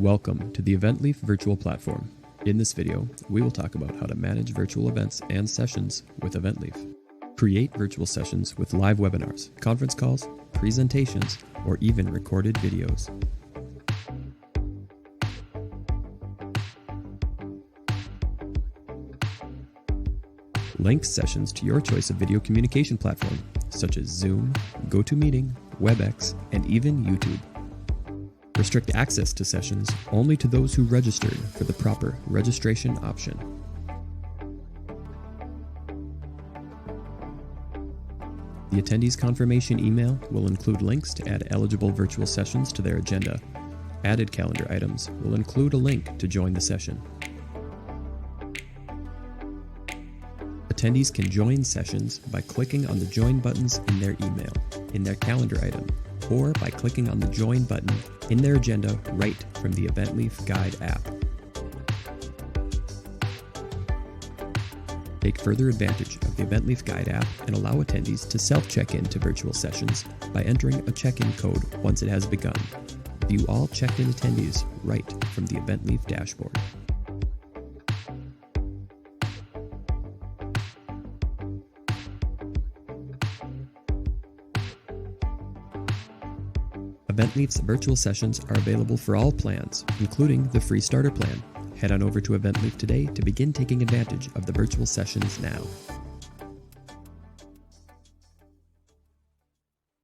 Welcome to the Eventleaf virtual platform. In this video, we will talk about how to manage virtual events and sessions with Eventleaf. Create virtual sessions with live webinars, conference calls, presentations, or even recorded videos. Link sessions to your choice of video communication platform, such as Zoom, GoToMeeting, WebEx, and even YouTube. Restrict access to sessions only to those who registered for the proper registration option. The attendees confirmation email will include links to add eligible virtual sessions to their agenda. Added calendar items will include a link to join the session. Attendees can join sessions by clicking on the join buttons in their email, in their calendar item, or by clicking on the join button in their agenda right from the Eventleaf Guide app. Take further advantage of the Eventleaf Guide app and allow attendees to self-check-in to virtual sessions by entering a check-in code once it has begun. View all checked-in attendees right from the Eventleaf dashboard. Eventleaf's virtual sessions are available for all plans, including the free starter plan. Head on over to Eventleaf today to begin taking advantage of the virtual sessions now.